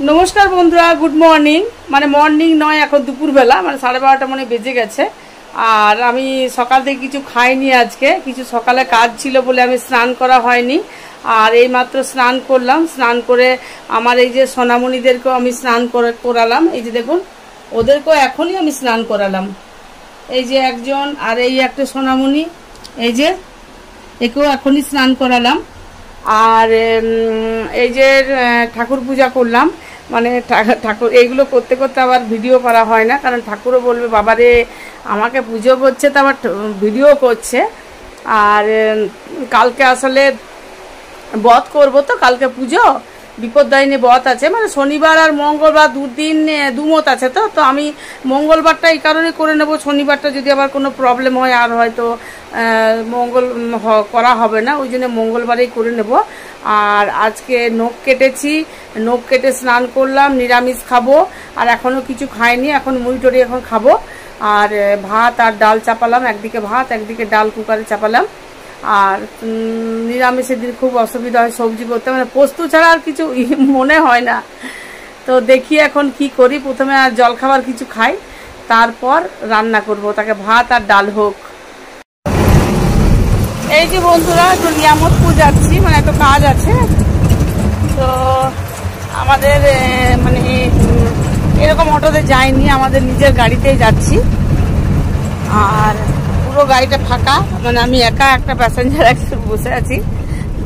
नमस्कार बंधुरा good morning माने मर्निंग नय এখন দুপুরবেলা মানে 12:30 মনে বেজে গেছে। আর আমি সকাল থেকে কিছু খাইনি, আজকে কিছু সকালে কাজ ছিল বলে আমি স্নান করা হয়নি। আর এই মাত্র স্নান করলাম, স্নান করে আমার এই যে সোনামণিদেরকেও আমি স্নান করালাম। এই যে দেখুন ওদেরকেও এখনই আমি স্নান করালাম। এই যে একজন আর এই একটা সোনামণি, এই যে একেও এখনই স্নান করালাম। আর এই যে ঠাকুর পূজা করলাম, মানে ঠাকুর এইগুলো করতে করতে আবার ভিডিও করা হয় না, কারণ ঠাকুরও বলবে বাবারে আমাকে পুজো করছে তো আবার ভিডিও করছে। আর কালকে আসলে বধ করব, তো কালকে পুজো বিপদদায়িনী বধ আছে, মানে শনিবার আর মঙ্গলবার দুদিন দুমত আছে। তো আমি মঙ্গলবারটা এই কারণে করে নেব, শনিবারটা যদি আবার কোনো প্রবলেম হয় আর হয়তো মঙ্গল করা হবে না, ওই জন্য মঙ্গলবারেই করে নেব। আর আজকে নখ কেটেছি, নখ কেটে স্নান করলাম, নিরামিষ খাবো। আর এখনও কিছু খাইনি, এখন মুড়ি টড়ি এখন খাবো। আর ভাত আর ডাল চাপালাম, একদিকে ভাত একদিকে ডাল কুকারে চাপালাম। আর নিরামিষের দিন খুব অসুবিধা হয় সবজি করতে, মানে পোস্ত ছাড়া আর কিছু মনে হয় না। তো দেখি এখন কি করি, প্রথমে আর জলখাবার কিছু খাই, তারপর রান্না করব, তাকে ভাত আর ডাল হোক। এই যে বন্ধুরা একটু নিয়ামতপুর যাচ্ছি, মানে একটু কাজ আছে। তো আমাদের মানে এরকম অটোতে যাইনি, আমাদের নিজের গাড়িতেই যাচ্ছি। আর পুরো গাড়িটা ফাঁকা, মানে আমি একা একটা প্যাসেঞ্জার একসাথে বসে আছি।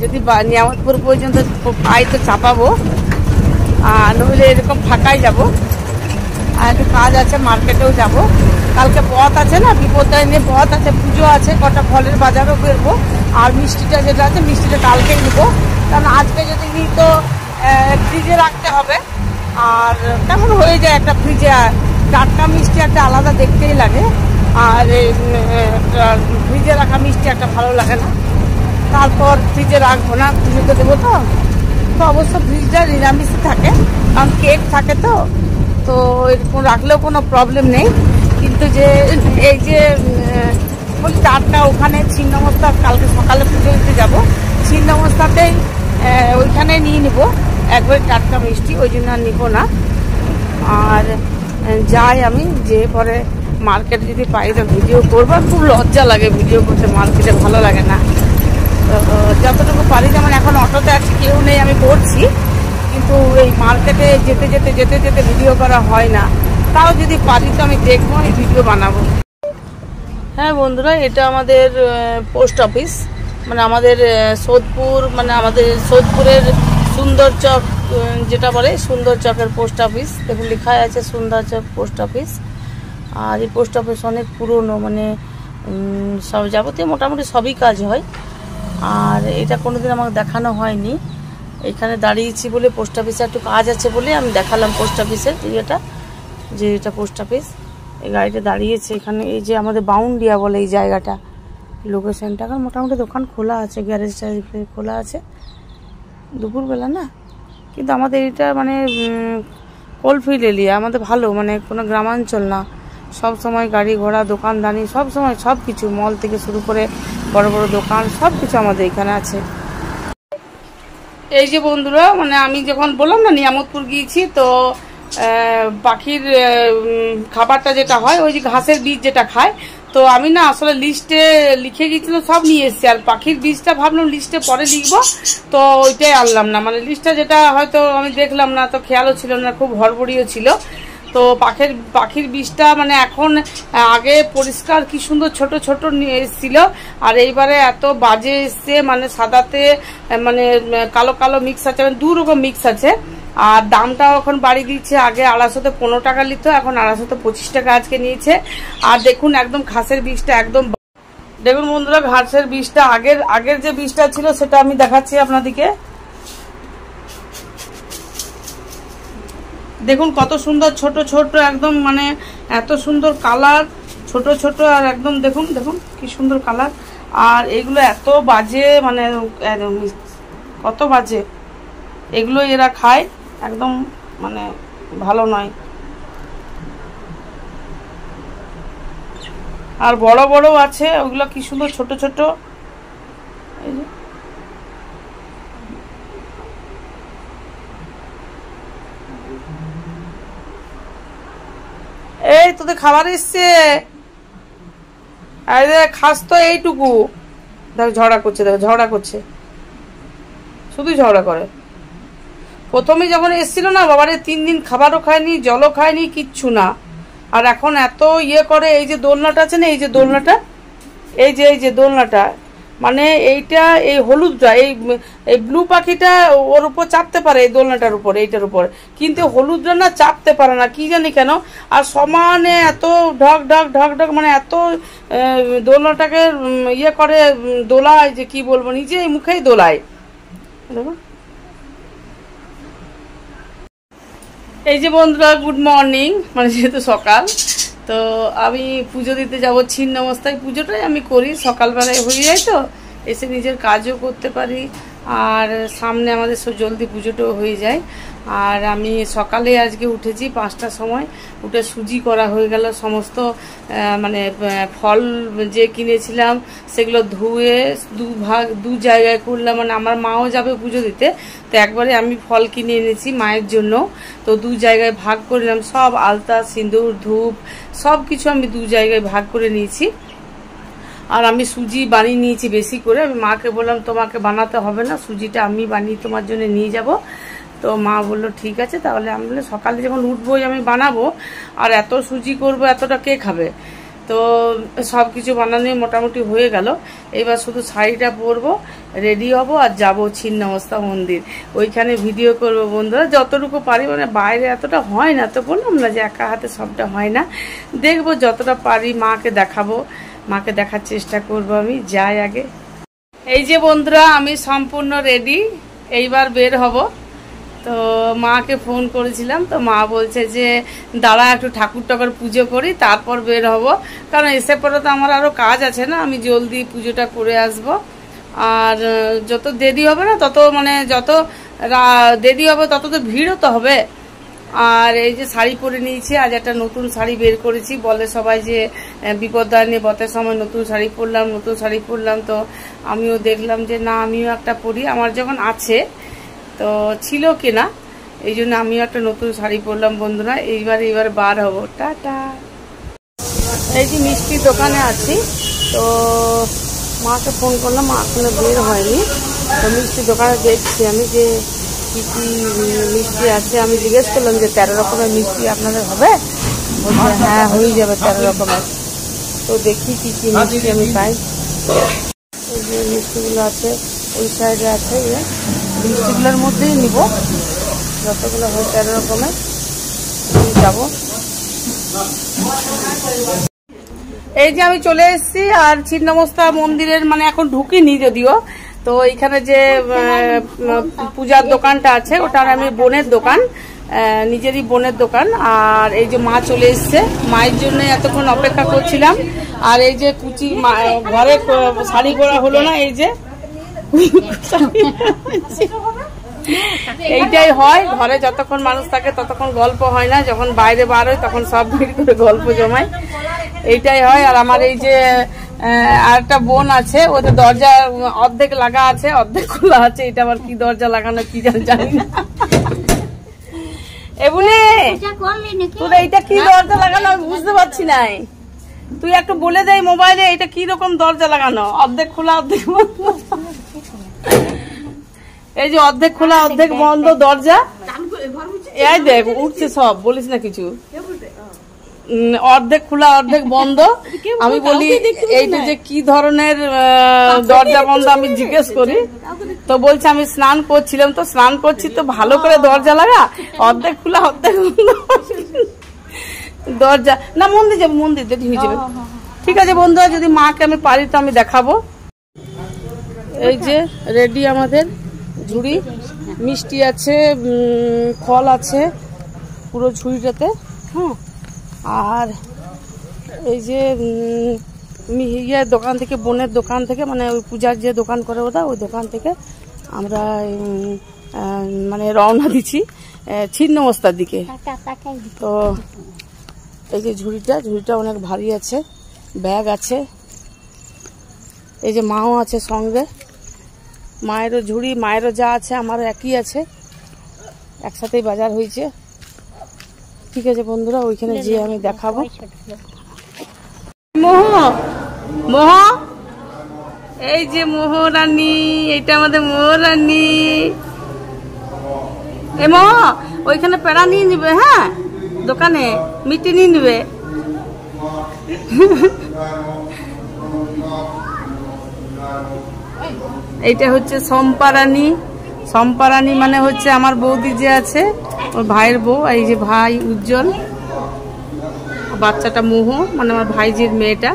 যদি নিয়ামতপুর পর্যন্ত পাই তো চাপাবো, আর নইলে এরকম ফাঁকাই যাব। আর একটু কাজ আছে, মার্কেটেও যাব। কালকে পথ আছে না, বিপদদায়িনী পথ আছে, পুজো আছে, কটা ফলের বাজারও করবো। আর মিষ্টিটা যেটা আছে মিষ্টিটা কালকে নিবো, কারণ আজকে যদি নিই তো ফ্রিজে রাখতে হবে। আর কেমন হয়ে যায় একটা ফ্রিজে, টাটকা মিষ্টি একটা আলাদা দেখতেই লাগে, আর ফ্রিজে রাখা মিষ্টি একটা ভালো লাগে না। তারপর ফ্রিজে রাখবো না, পুজোতে দেবো। তো অবশ্য ফ্রিজটা নিরামিষই থাকে, কারণ কেক থাকে তো এরকম রাখলেও কোনো প্রবলেম নেই। কিন্তু যে এই যে বলি টাটকা, ওখানে ছিন্নমস্তা কালকে সকালে পুজো দিতে যাবো, ছিন্নমস্তাতেই ওইখানে নিয়ে নিবো একবারে টাটকা মিষ্টি, ওই জন্য আর নিবো না। আর যাই আমি, যে পরে মার্কেটে যদি পাই তো ভিডিও করবো। খুব লজ্জা লাগে ভিডিও করতে, মার্কেটে ভালো লাগে না। তো যতটুকু পারি, যেমন এখন অটোতে আছি কেউ নেই আমি করছি, কিন্তু এই মার্কেটে যেতে যেতে যেতে যেতে ভিডিও করা হয় না। তাও যদি পারি তো আমি দেখবো, এই ভিডিও বানাবো। হ্যাঁ বন্ধুরা, এটা আমাদের পোস্ট অফিস, মানে আমাদের সোদপুর, মানে আমাদের সোদপুরের সুন্দর চক যেটা বলে, সুন্দর চকের পোস্ট অফিস। দেখুন লেখা আছে সুন্দর চক পোস্ট অফিস। আর এই পোস্ট অফিস অনেক পুরনো, মানে সব যাবতীয় মোটামুটি সবই কাজ হয়। আর এটা কোনোদিন আমাকে দেখানো হয়নি, এখানে দাঁড়িয়েছি বলে, পোস্ট অফিসে একটু কাজ আছে বলে আমি দেখালাম পোস্ট অফিসের ইয়েটা, যে এটা পোস্ট অফিস। এই গাড়িটা দাঁড়িয়েছে এখানে, এই যে আমাদের বাউন্ডিয়া বলে এই জায়গাটা, লোকেশনটা। এখন মোটামুটি দোকান খোলা আছে, গ্যারেজটা খোলা আছে দুপুরবেলা না, কিন্তু আমাদের এটা মানে কোলফিল্ড এরিয়া, আমাদের ভালো, মানে কোনো গ্রামাঞ্চল না। সব সময় গাড়ি ঘোড়া দোকানদানি সব সময়, সব কিছু মল থেকে শুরু করে বড় বড় দোকান সব কিছু আমাদের এখানে আছে। এই যে বন্ধুরা, মানে আমি যখন বললাম না নিয়ামতপুর গিয়েছি, তো পাখির খাবারটা যেটা হয়, ওই যে ঘাসের বীজ যেটা খায়, তো আমি না আসলে লিস্টে লিখে গিয়েছিলাম, সব নিয়ে এসেছি। আর পাখির বীজটা ভাবলাম লিস্টে পরে লিখবো, তো ওইটাই আনলাম না, মানে লিস্টটা যেটা হয়তো আমি দেখলাম না, তো খেয়ালও ছিল না, খুব হড়বড়িও ছিল। তো পাখির বীজটা মানে এখন, আগে পরিষ্কার কি সুন্দর ছোট ছোট এসেছিল, আর এইবারে এত বাজে এসছে, মানে সাদাতে মানে কালো কালো মিক্স আছে, মানে দু রকম মিক্স আছে। আর দামটাও এখন বাড়িয়ে দিচ্ছে, আগে 250-তে 15 টাকা নিত, এখন 250-তে 25 টাকা আজকে নিয়েছে। আর দেখুন একদম ঘাসের বীজটা একদম, দেখুন বন্ধুরা ঘাসের বীজটা আগের যে বীজটা ছিল সেটা আমি দেখাচ্ছি আপনাদেরকে। দেখুন কত সুন্দর ছোট ছোট একদম, মানে এত সুন্দর কালার, ছোট ছোট, আর একদম দেখুন দেখুন কি সুন্দর কালার। আর এগুলো এত বাজে, মানে কত বাজে এগুলো এরা খায়, একদম মানে ভালো নয়। আর বড় বড় আছে, ওগুলো কি সুন্দর ছোট ছোট। এই যে এই তোদের খাবার এসছে, আরে খাস তো এইটুকু। দেখো ঝগড়া করছে, দেখো ঝগড়া করছে, শুধু ঝগড়া করে। প্রথমে যখন এসছিল না বাবারে 3 দিন খাবারও খায়নি, জলও খায়নি, কিচ্ছু না। আর এখন এত ইয়ে করে। এই যে দোলনাটা আছে না, এই যে দোলনাটা, এই যে দোলনাটা, মানে এইটা, এই হলুদটা, এই ব্লু পাখিটা ওর উপর চাপতে পারে, এই দোলনাটার উপর, এইটার উপর, কিন্তু হলুদটা না চাপতে পারে না, কি জানি কেন। আর সমানে এত ঢক ঢক ঢক ঢক, মানে এত দোলনাটাকে ইয়ে করে, দোলায়, যে কি বলবো, নিজে মুখেই দোলায়। দেখো এই যে বন্ধুরা, গুড মর্নিং, মানে যেহেতু সকাল, তো আমি পুজো দিতে যাবো ছিন্নমস্তায়। পুজোটাই আমি করি, সকালবেলায় হয়ে যায়, তো এসে নিজের কাজও করতে পারি, আর সামনে আমাদের সব জলদি পুজোটাও হয়ে যায়। আর আমি সকালে আজকে উঠেছি 5টার সময়, উঠে সুজি করা হয়ে গেল। সমস্ত মানে ফল যে কিনেছিলাম সেগুলো ধুয়ে দু জায়গায় করলাম, মানে আমার মাও যাবে পুজো দিতে, তো একবারে আমি ফল কিনে এনেছি মায়ের জন্য, তো 2 জায়গায় ভাগ করলাম। সব আলতা, সিঁদুর, ধূপ সব কিছু আমি 2 জায়গায় ভাগ করে নিয়েছি। আর আমি সুজি বানিয়ে নিয়েছি বেশি করে। আমি মাকে বললাম তোমাকে বানাতে হবে না, সুজিটা আমি বানিয়ে তোমার জন্য নিয়ে যাব। তো মা বললো ঠিক আছে। তাহলে আমি বললাম সকালে যখন উঠবোই আমি বানাবো, আর এত সুজি করবো, এতটা কে খাবে। তো সব কিছু বানানো মোটামুটি হয়ে গেল। এবার শুধু শাড়িটা পরবো, রেডি হব, আর যাবো ছিন্নমস্তা মন্দির। ওইখানে ভিডিও করব বন্ধুরা, যতটুকু পারি, মানে বাইরে এতটা হয় না, তো বললাম না যে একা হাতে সবটা হয় না, দেখবো যতটা পারি, মাকে দেখাবো, মাকে দেখার চেষ্টা করব। আমি যাই আগে। এই যে বন্ধুরা, আমি সম্পূর্ণ রেডি, এইবার বের হব। তো মাকে ফোন করেছিলাম, তো মা বলছে যে দাঁড়া একটু ঠাকুর পুজো করি, তারপর বের হব, কারণ এসে পরে তো আমার আরও কাজ আছে না, আমি জলদি পুজোটা করে আসব। আর যত দেরি হবে না, তত মানে যত দেরি হবে তত তো ভিড়ও তো হবে। আর এই যে শাড়ি পরে নিয়েছি, আজ একটা নতুন শাড়ি বের করেছি। বলে সবাই যে বিপদদায়িনী ব্রতের সময় নতুন শাড়ি পরলাম, তো আমিও দেখলাম যে না, আমিও একটা পরি। আমার যখন আছে, তো ছিল কিনা, এই জন্য আমিও একটা নতুন শাড়ি পরলাম বন্ধুরা। এইবার বার হবো। টাটা। এই যে মিষ্টির দোকানে আছি, তো মাকে ফোন করলাম, মা এখনো বের হয়নি। তো মিষ্টির দোকানে দেখছি আমি যে কি কি মিষ্টি আছে। আমি জিজ্ঞেস করলাম যে 13 রকমের মিষ্টি আপনাদের হবে? বলছে হ্যাঁ, হয়ে যাবে 13 রকমের। তো দেখি কি কি মিষ্টি আমি পাই। এই যে মিষ্টিগুলো আছে, ওই সাইডে আছে, মিষ্টিগুলোর মধ্যেই নিব, যতগুলো হয় 13 রকমের যাব। এই যে আমি চলে এসেছি, আর ছিন্নমস্তা মন্দিরের মানে এখন ঢুকিনি যদিও। তো এখানে যে পূজার দোকানটা আছে, ওটা আমি বোনের দোকান, নিজেরই বোনের দোকান। আর এই যে মা চলে এসছে, মায়ের জন্য এতক্ষণ অপেক্ষা করছিলাম। আর এই যে কুচি ঘরে শাড়ি পরা হলো না, এই যে এইটাই হয় ঘরে, যতক্ষণ মানুষ থাকে ততক্ষণ গল্প হয় না, যখন বাইরে বার হয় তখন সব ভিড় করে গল্প জমায়, এইটাই হয়। আর আমার এই যে আর একটা বোন আছে, ওদের দরজা অর্ধেক লাগা আছে, অর্ধেক খোলা আছে। এটা আবার কি দরজা লাগানো কি জানি না। এবুলে তোর এইটা কি দরজা লাগানো আমি বুঝতে পারছি না, তুই একটু বলে দে মোবাইলে এটা কি রকম দরজা লাগানো, অর্ধেক খোলা অর্ধেক বন্ধ। এই যে অর্ধেক খোলা অর্ধেক বন্ধ দরজা, এই দেখ উঠছে সব, বলিস না কিছু। অর্ধেক খোলা অর্ধেক বন্ধ। আমি বলি এইটা যে কি ধরনের দরজা বন্ধ, আমি জিজ্ঞেস করি। তো বলছে আমি স্নান করছিলাম, তো স্নান করছি তো ভালো করে দরজা লাগা, অর্ধেক খোলা অর্ধেক বন্ধ দরজা। না মন্দির যাবো, মন্দির দেখি হয়ে যাবে। ঠিক আছে বন্ধুরা, যদি মাকে আমি পারি তো আমি দেখাবো। এই যে রেডি আমাদের ঝুড়ি, মিষ্টি আছে, ফল আছে পুরো ঝুড়িটাতে। হ্যাঁ, আর এই যে ইয়ে দোকান থেকে, বোনের দোকান থেকে, মানে ওই পূজার যে দোকান করে ওটা, ওই দোকান থেকে আমরা মানে রওনা দিচ্ছি ছিন্নমস্তার দিকে। তো এই যে ঝুড়িটা অনেক ভারী আছে, ব্যাগ আছে, এই যে মাও আছে সঙ্গে, মায়েরও ঝুড়ি, মায়েরও যা আছে আমারও একই আছে, একসাথেই বাজার হয়েছে। ঠিক আছে বন্ধুরা, ওইখানে যেয়ে আমি দেখাবো। মোহ মোহ, এই যে মোহরানী, এটা আমাদের মোহরানী। এ মোহ, ওইখানে পেড়া নিয়ে নিবে, হ্যাঁ দোকানে মিষ্টি নিয়ে নিবে। এইটা হচ্ছে সম্পারানী। সম্পারানী মানে হচ্ছে আমার বৌদি যে আছে, ওর ভাইয়ের বউ। এই যে ভাই উজ্জ্বল, বাচ্চাটা মোহ মানে আমার ভাইজির মেয়েটা।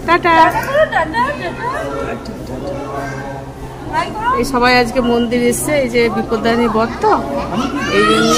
টাটা। এই সবাই আজকে মন্দির এসছে, এই যে বিপদানী বর, তো এই জন্য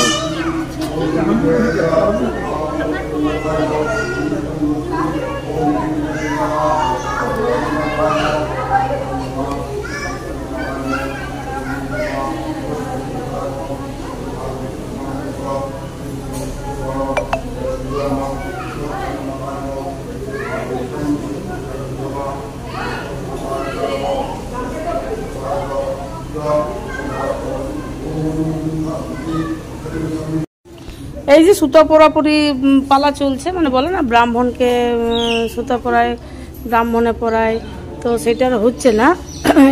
এই যে সুতো পরাপরি পালা চলছে, মানে বলে না ব্রাহ্মণকে সুতো পরায়, ব্রাহ্মণে পরায়, তো সেটা হচ্ছে না।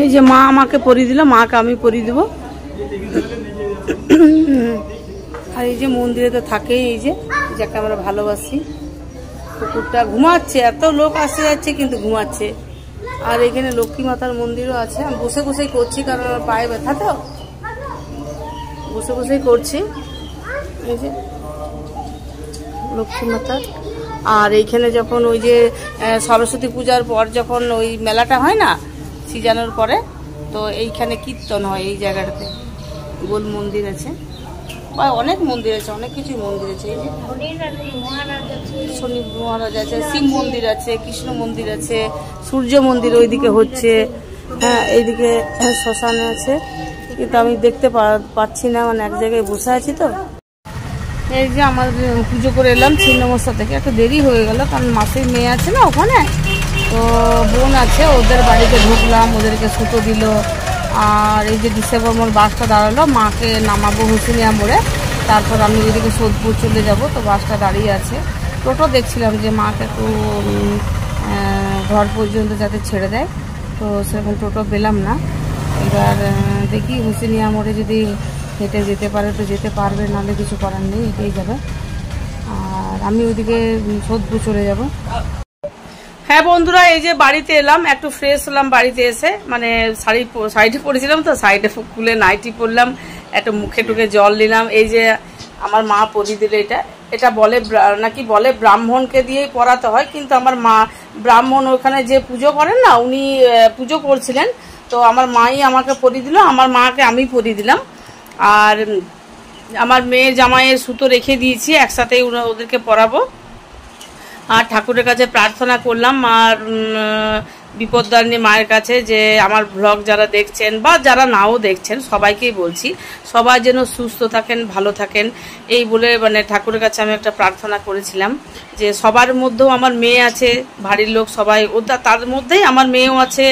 এই যে মা আমাকে পরিয়ে দিল, মাকে আমি পরিয়ে দেবো। আর এই যে মন্দিরে তো থাকেই, এই যে যাকে আমরা ভালোবাসি, কুকুরটা ঘুমাচ্ছে। এত লোক আসতে যাচ্ছে কিন্তু ঘুমাচ্ছে। আর এখানে লক্ষ্মী মাতার মন্দিরও আছে। আমি বসে বসেই করছি, কারণ আমার পায়ে ব্যথা, তো বসে বসেই করছি। এই যে লক্ষ্মী মাতা। আর এইখানে যখন ওই যে সরস্বতী পূজার পর যখন ওই মেলাটা হয় না, সিজানোর পরে, তো এইখানে কীর্তন হয় এই জায়গাটাতে। গোল মন্দির আছে, বা অনেক মন্দির আছে, অনেক কিছুই মন্দির আছে। এই যে শনি মহারাজ আছে, শিব মন্দির আছে, কৃষ্ণ মন্দির আছে, সূর্য মন্দির ওইদিকে হচ্ছে। হ্যাঁ, এইদিকে শ্মশানে আছে, কিন্তু আমি দেখতে পাচ্ছি না, মানে এক জায়গায় বসে আছি। তো এই যে আমার পুজো করে এলাম ছিন্নমস্তা থেকে। একটু দেরি হয়ে গেল, কারণ মাসির মেয়ে আছে না ওখানে, তো বোন আছে, ওদের বাড়িতে ঢুকলাম, ওদেরকে সুতো দিল। আর এই যে ডিসেম্বর মোড় বাসটা দাঁড়ালো, মাকে নামাবো হুসুনিয়া মোড়ে, তারপর আমি ওইদিকে সোদপুর চলে যাব। তো বাসটা দাঁড়িয়ে আছে। টোটো দেখছিলাম যে মাকে একটু ঘর পর্যন্ত যাতে ছেড়ে দেয়, তো সেরকম টোটো পেলাম না। এবার দেখি হুসুনিয়া মোড়ে যদি হেঁটে যেতে পারে তো যেতে পারবে, নাহলে কিছু করার নেই, হেঁটেই যাবে। আর আমি ওইদিকে সোদপুর চলে যাব। হ্যাঁ বন্ধুরা, এই যে বাড়িতে এলাম, একটু ফ্রেশ হলাম বাড়িতে এসে। মানে শাড়িটা পরেছিলাম, তো শাড়িটা খুলে নাইটি পরলাম, একটু মুখে টুকে জল দিলাম। এই যে আমার মা পরিয়ে দিল, এটা বলে নাকি বলে ব্রাহ্মণকে দিয়েই পরাতে হয়, কিন্তু আমার মা ব্রাহ্মণ ওখানে যে পুজো করেন না, উনি পুজো করছিলেন, তো আমার মাই আমাকে পরিয়ে দিল, আমার মাকে আমি পরিয়ে দিলাম। আর আমার মেয়ের জামাইয়ের সুতো রেখে দিয়েছি, একসাথেই ওদেরকে পরাবো। আর ঠাকুরের কাছে প্রার্থনা করলাম, আর বিপদদারিণী মায়ের কাছে, যে আমার ব্লগ যারা দেখছেন বা যারা নাও দেখছেন সবাইকেই বলছি, সবাই যেন সুস্থ থাকেন, ভালো থাকেন, এই বলে মানে ঠাকুরের কাছে আমি একটা প্রার্থনা করেছিলাম। যে সবার মধ্যেও আমার মেয়ে আছে, বাড়ির লোক সবাই, তার মধ্যেই আমার মেয়েও আছে,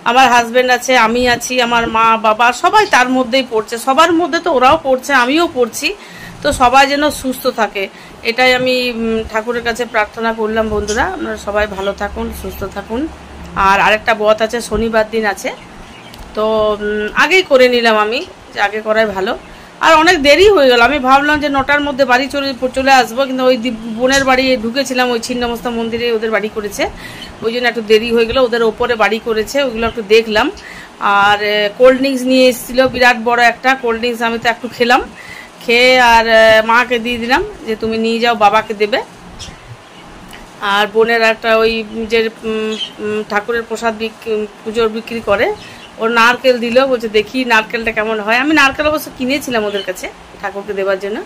আমার হাজব্যান্ড আছে, আমি আছি, আমার মা বাবা সবাই তার মধ্যেই পড়ছে। সবার মধ্যে তো ওরাও পড়ছে, আমিও পড়ছি, তো সবাই যেন সুস্থ থাকে, এটাই আমি ঠাকুরের কাছে প্রার্থনা করলাম। বন্ধুরা, আপনারা সবাই ভালো থাকুন, সুস্থ থাকুন। আর আরেকটা ব্রত আছে, শনিবার দিন আছে, তো আগেই করে নিলাম আমি, যে আগে করাই ভালো। আর অনেক দেরি হয়ে গেল, আমি ভাবলাম যে 9টার মধ্যে বাড়ি চলে আসবো, কিন্তু ওই বোনের বাড়ি ঢুকেছিলাম, ওই ছিন্নমস্তা মন্দিরে ওদের বাড়ি করেছে, ওই জন্য একটু দেরি হয়ে গেল। ওদের ওপরে বাড়ি করেছে, ওইগুলো একটু দেখলাম। আর কোল্ড ড্রিঙ্কস নিয়ে এসেছিলো, বিরাট বড় একটা কোল্ড ড্রিঙ্কস, আমি তো একটু খেলাম, খেয়ে আর মাকে দিয়ে দিলাম যে তুমি নিয়ে যাও, বাবাকে দেবে। আর বোনের একটা ওই যে ঠাকুরের প্রসাদ পুজোর বিক্রি করে, ওর নারকেল দিল, বলছে দেখি নারকেলটা কেমন হয়। আমি নারকেল অবশ্য কিনেছিলাম ওদের কাছে ঠাকুরকে দেওয়ার জন্য,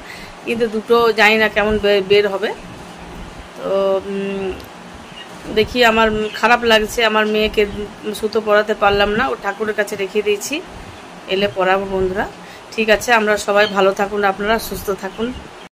কিন্তু দুটো জানি না কেমন বের হবে। তো দেখি, আমার খারাপ লাগছে, আমার মেয়েকে সুতো পরাতে পারলাম না, ও ঠাকুরের কাছে রেখে দিয়েছি, এলে পরাবো। বন্ধুরা ঠিক আছে, আমরা সবাই ভালো থাকুন, আপনারা সুস্থ থাকুন।